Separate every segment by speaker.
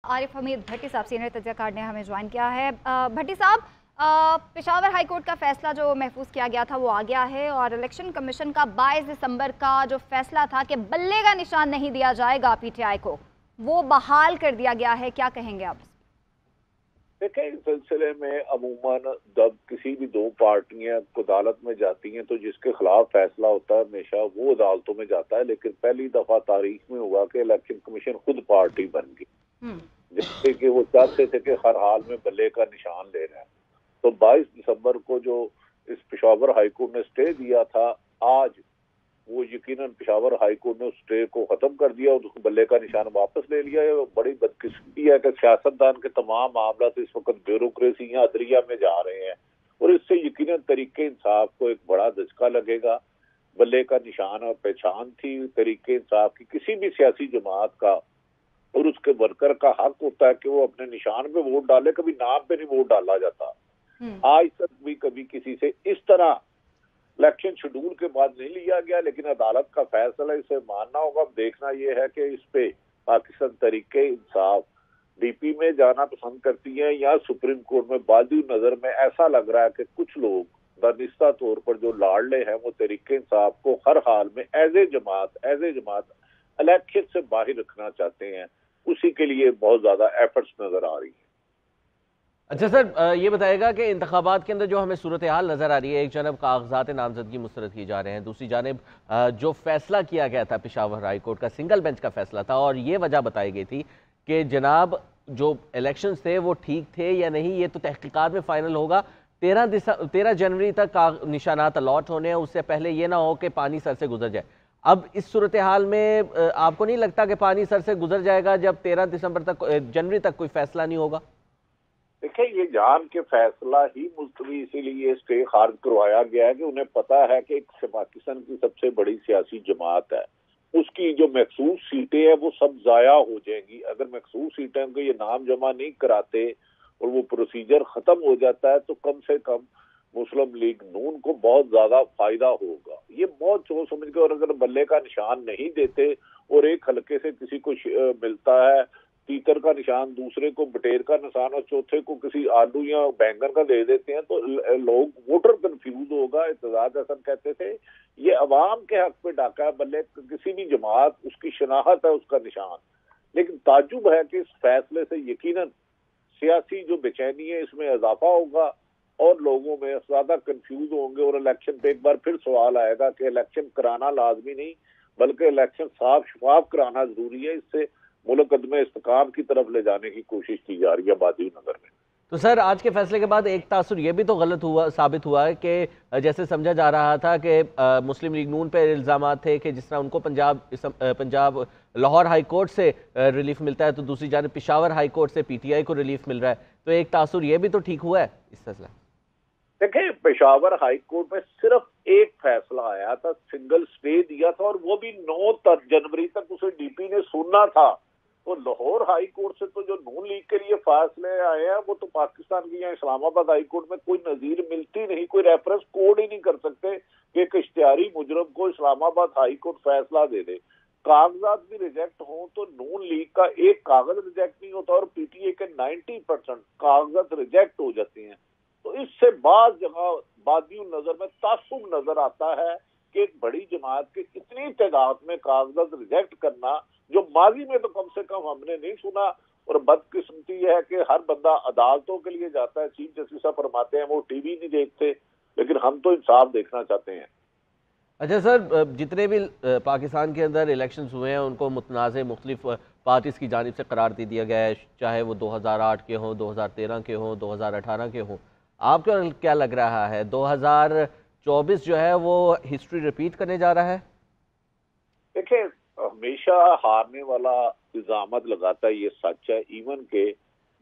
Speaker 1: आरिफ हमीद भट्टी साहब सीनियर तजज़ियाकार ने हमें ज्वाइन किया है। भट्टी साहब, पेशावर हाई कोर्ट का फैसला जो महफूज किया गया था वो आ गया है और इलेक्शन कमीशन का 22 दिसंबर का जो फैसला था कि बल्ले का निशान नहीं दिया जाएगा पीटीआई को, वो बहाल कर दिया गया है। क्या कहेंगे आप?
Speaker 2: देखें, इस सिलसिले में अमूमन जब किसी भी दो पार्टियां अदालत में जाती हैं तो जिसके खिलाफ फैसला होता है हमेशा वो अदालतों में जाता है। लेकिन पहली दफा तारीख में हुआ कि इलेक्शन कमीशन खुद पार्टी बन गई, जिससे कि वो चाहते थे कि हर हाल में बल्ले का निशान ले रहे हैं। तो 22 दिसंबर को जो इस पेशावर हाई कोर्ट ने स्टे दिया था, आज वो यकीनन पेशावर हाई कोर्ट ने उस स्टे को खत्म कर दिया और उसको बल्ले का निशान वापस ले लिया है। बड़ी बदकिस्मती है कि सियासतदान के तमाम मामला तो इस वक्त ब्यूरोक्रेसी या अदलिया में जा रहे हैं और इससे यकीनन तरीके इंसाफ को एक बड़ा धचका लगेगा। बल्ले का निशान और पहचान थी तरीके इंसाफ की किसी भी सियासी जमात का, और उसके वर्कर का हक होता है कि वो अपने निशान पे वोट डाले, कभी नाम पे नहीं वोट डाला जाता। आज तक भी कभी किसी से इस तरह इलेक्शन शेड्यूल के बाद नहीं लिया गया, लेकिन अदालत का फैसला इसे मानना होगा। अब देखना यह है कि इस पे पाकिस्तान तरीके इंसाफ डीपी में जाना पसंद करती है या सुप्रीम कोर्ट में। बाजू नजर में ऐसा लग रहा है कि कुछ लोग दानिस्ता तौर पर जो लाडले हैं वो तरीके इंसाफ को हर हाल में एज ए जमात इलेक्शन से बाहर रखना चाहते हैं। उसी के लिए बहुत ज्यादा एफर्ट्स नजर आ रही है।
Speaker 3: अच्छा सर, ये बताएगा कि इंतखाबात के अंदर जो हमें सूरत हाल नज़र आ रही है, एक जानब कागजात नामजदगी मुस्तरद की जा रहे हैं, दूसरी जानब जो फैसला किया गया था पेशावर हाई कोर्ट का सिंगल बेंच का फैसला था और ये वजह बताई गई थी कि जनाब जो इलेक्शंस थे वो ठीक थे या नहीं ये तो तहकीकात में फाइनल होगा। 13 जनवरी तक निशानात अलॉट होने हैं, उससे पहले ये ना हो कि पानी सर से गुजर जाए। अब इस सूरत हाल में आपको नहीं लगता कि पानी सर से गुजर जाएगा जब 13 जनवरी तक कोई फैसला नहीं होगा?
Speaker 2: देखिए, ये जान के फैसला ही मुलतवी इसीलिए स्टे खारिज करवाया गया है कि उन्हें पता है कि पाकिस्तान की सबसे बड़ी सियासी जमात है, उसकी जो मखसूस सीटें हैं वो सब जाया हो जाएंगी। अगर मखसूस सीटें को ये नाम जमा नहीं कराते और वो प्रोसीजर खत्म हो जाता है तो कम से कम मुस्लिम लीग नून को बहुत ज्यादा फायदा होगा। ये बहुत सोच समझ के, और अगर बल्ले का निशान नहीं देते और एक हल्के से किसी को मिलता है तीतर का निशान, दूसरे को बटेर का निशान और चौथे को किसी आलू या बैंगन का दे देते हैं तो लोग वोटर कंफ्यूज होगा। इत्तेजाज हसन कहते थे ये अवाम के हक पे डाका है, बल्ले किसी भी जमात उसकी शनाख्त है उसका निशान। लेकिन ताज्जुब है कि इस फैसले से यकीनन सियासी जो बेचैनी है इसमें इजाफा होगा और लोगों में ज्यादा कंफ्यूज होंगे और इलेक्शन पे एक बार फिर सवाल आएगा कि इलेक्शन कराना लाजमी नहीं बल्कि इलेक्शन साफ शफाफ कराना जरूरी है। इससे मुल्क कदमे इस्तेकाम की तरफ ले जाने की कोशिश की जा रही है बादी नजर में।
Speaker 3: तो सर, आज के फैसले के बाद एक तासुर ये भी तो गलत साबित हुआ है कि जैसे समझा जा रहा था कि मुस्लिम लीग नून पे इल्जामात थे कि जिस तरह उनको पंजाब लाहौर हाई कोर्ट से रिलीफ मिलता है तो दूसरी जानब पेशावर हाई कोर्ट से पीटीआई को रिलीफ मिल रहा है, तो एक तासुर ये भी तो ठीक हुआ है इस फैसला।
Speaker 2: देखिए, पेशावर हाई कोर्ट में सिर्फ एक फैसला आया था, सिंगल स्टे दिया था और वो भी 9 जनवरी तक उसे डीपी ने सुनना था। तो लाहौर हाई कोर्ट से तो जो नून लीग के लिए फैसले आए हैं वो तो पाकिस्तान की या इस्लामाबाद हाई कोर्ट में कोई नजीर मिलती नहीं, कोई रेफरेंस कोड ही नहीं कर सकते कि एक इश्तिहारी मुजरम को इस्लामाबाद हाई कोर्ट फैसला दे दे। कागजात भी रिजेक्ट हो तो नून लीग का एक कागज रिजेक्ट नहीं होता और पीटीए के 90% कागजात रिजेक्ट हो जाते हैं। तो इससे बाद जगह बादियों नजर में तासुब नजर आता है कि एक बड़ी जमात के इतनी तादाद में कागजात रिजेक्ट करना जो माजी में तो कम से कम हमने नहीं सुना। और बदकिस्मती यह है कि हर बंदा अदालतों के लिए जाता है, चीफ जस्टिस साहब फरमाते हैं वो टीवी नहीं देखते, लेकिन हम तो इंसाफ देखना चाहते हैं।
Speaker 3: अच्छा सर, जितने भी पाकिस्तान के अंदर इलेक्शंस हुए हैं उनको मुतनाज़ मुख्तलिफ पार्टीज़ की जानिब से करार दे दिया गया है, चाहे वो 2008 के हों, 2013 के हों, 2018 के हों। आपको क्या लग रहा है 2024 जो है वो हिस्ट्री रिपीट करने जा रहा है?
Speaker 2: देखिए, हमेशा हारने वाला इल्जामत लगाता है, ये सच है। इवन के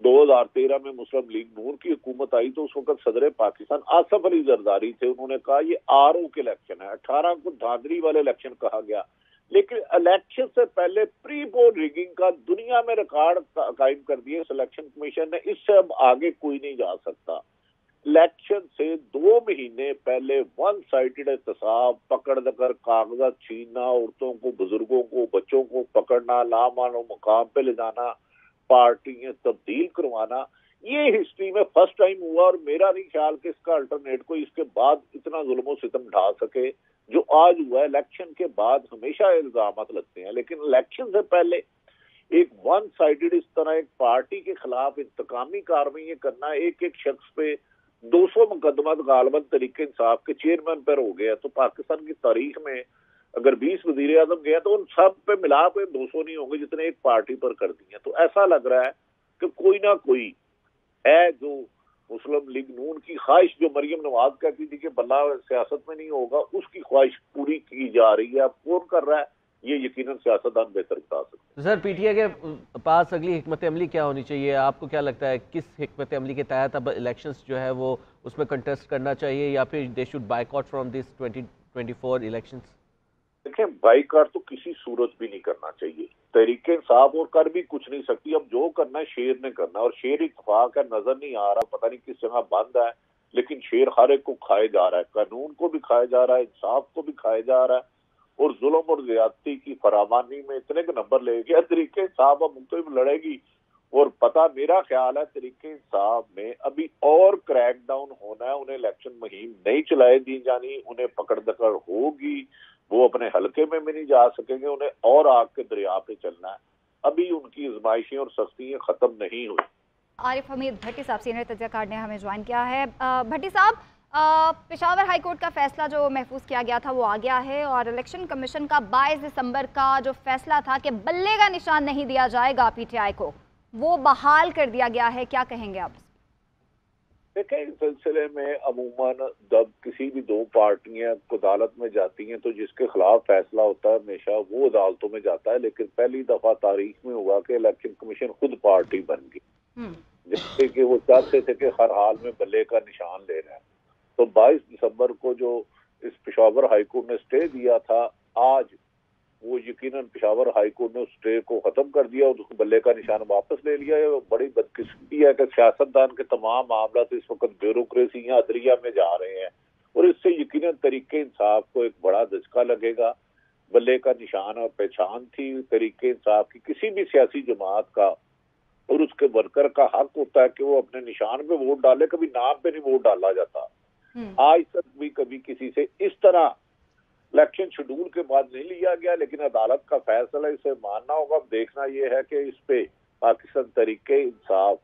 Speaker 2: 2013 में मुस्लिम लीग नून की हुकूमत आई तो उस वक्त सदर पाकिस्तान आसिफ अली जरदारी थे, उन्होंने कहा ये आरओ के इलेक्शन है। 18 को धांधली वाले इलेक्शन कहा गया, लेकिन इलेक्शन से पहले प्री पोल रिगिंग का दुनिया में रिकॉर्ड कायम कर दिए सिलेक्शन कमीशन ने। इससे अब आगे कोई नहीं जा सकता। इलेक्शन से 2 महीने पहले वन साइडेड एहतसाब, पकड़ कर कागजात छीनना, औरतों को, बुजुर्गों को, बच्चों को पकड़ना, लामानो मुकाम पे ले जाना, पार्टियां तब्दील करवाना, ये हिस्ट्री में फर्स्ट टाइम हुआ। और मेरा नहीं ख्याल कि इसका अल्टरनेट कोई इसके बाद इतना जुल्म और सितम ढा सके जो आज हुआ है। इलेक्शन के बाद हमेशा इल्जामात लगते हैं, लेकिन इलेक्शन से पहले एक वन साइडेड इस तरह एक पार्टी के खिलाफ इंतकामी कार्रवाई करना, एक एक शख्स पे 200 मुकदमा गालबन तरीके इंसाफ के चेयरमैन पर हो गया, तो पाकिस्तान की तारीख में अगर 20 वजीर आजम गए तो उन सब पे मिला के 200 नहीं होंगे जितने एक पार्टी पर कर दिए। तो ऐसा लग रहा है कि कोई ना कोई है जो मुस्लिम लीग नून की ख्वाहिश, जो मरियम नवाज कहती थी कि बल्ला सियासत में नहीं होगा, उसकी ख्वाहिश पूरी की जा रही है। कौन कर रहा है ये यकीनन सियासतदान बेहतर बता सकते हैं।
Speaker 3: सर, पीटीआई के पास अगली हिकमत अमली क्या होनी चाहिए? आपको क्या लगता है किस हिकमत अमली के तहत अब इलेक्शंस जो है वो उसमें कंटेस्ट करना चाहिए, या फिर they should boycott from this 2024 elections?
Speaker 2: देखें, बाइकाट तो किसी सूरत भी नहीं करना चाहिए। तहरीक इंसाफ और कर भी कुछ नहीं सकती। अब जो करना है शेर ने करना, और शेर इत्तेफाक है, नजर नहीं आ रहा, पता नहीं किस जगह बंद है, लेकिन शेर हर एक को खाए जा रहा है, कानून को भी खाया जा रहा है, इंसाफ को भी खाया जा रहा है, और जुल्म और ज्यादती की फरावानी में इतने के नंबर ले गया। तहरीक इंसाफ अब मुख्तलिफ लड़ेगी, और पता मेरा ख्याल है तहरीक इंसाफ में अभी और क्रैक डाउन होना है। उन्हें इलेक्शन मुहिम नहीं चलाई दी जानी, उन्हें पकड़ दकड़ होगी, वो अपने हलके में भी नहीं जा सकेंगे, उन्हें और आग के दरिया पे चलना है। अभी उनकी आजमाइशें और सख्तियां खत्म नहीं हुई।
Speaker 1: आरिफ हमीद भट्टी साहब सीनियर तज्ज़ियाकार ने हमें ज्वाइन किया है। भट्टी साहब, पेशावर हाई कोर्ट का फैसला जो महफूज किया गया था वो आ गया है, और इलेक्शन कमीशन का 22 दिसंबर का जो फैसला था कि बल्ले का निशान नहीं दिया जाएगा पीटीआई को, वो बहाल कर दिया गया है। क्या कहेंगे आप?
Speaker 2: देखें, इस सिलसिले में अमूमन जब किसी भी दो पार्टियां अदालत में जाती हैं तो जिसके खिलाफ फैसला होता है हमेशा वो अदालतों में जाता है। लेकिन पहली दफा तारीख में हुआ कि इलेक्शन कमीशन खुद पार्टी बन गई, जैसे कि वो चाहते थे कि हर हाल में बल्ले का निशान ले रहे हैं। तो 22 दिसंबर को जो इस पेशावर हाईकोर्ट ने स्टे दिया था, आज वो यकीनन पेशावर हाईकोर्ट ने उस स्टे को खत्म कर दिया और उस बल्ले का निशान वापस ले लिया है। बड़ी बदकिस्मती है कि सियासतदान के तमाम मामला तो इस वक्त ब्यूरोक्रेसी या अदलिया में जा रहे हैं, और इससे यकीनन तरीके इंसाफ को एक बड़ा धचका लगेगा। बल्ले का निशान और पहचान थी तरीके इंसाफ की किसी भी सियासी जमात का, और उसके वर्कर का हक होता है कि वो अपने निशान पे वोट डाले, कभी नाम पे नहीं वोट डाला जाता। आज तक भी कभी किसी से इस तरह इलेक्शन शेड्यूल के बाद नहीं लिया गया, लेकिन अदालत का फैसला इसे मानना होगा। देखना यह है कि इस पे पाकिस्तान तरीके इंसाफ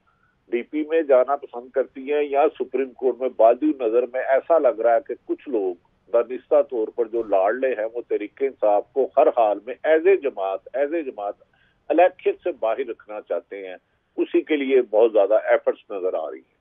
Speaker 2: डीपी में जाना पसंद करती है या सुप्रीम कोर्ट में। बाजू नजर में ऐसा लग रहा है कि कुछ लोग दानिस्ता तौर पर जो लाडले हैं वो तरीके इंसाफ को हर हाल में एज ए जमात इलेक्शन से बाहर रखना चाहते हैं। उसी के लिए बहुत ज्यादा एफर्ट्स नजर आ रही है।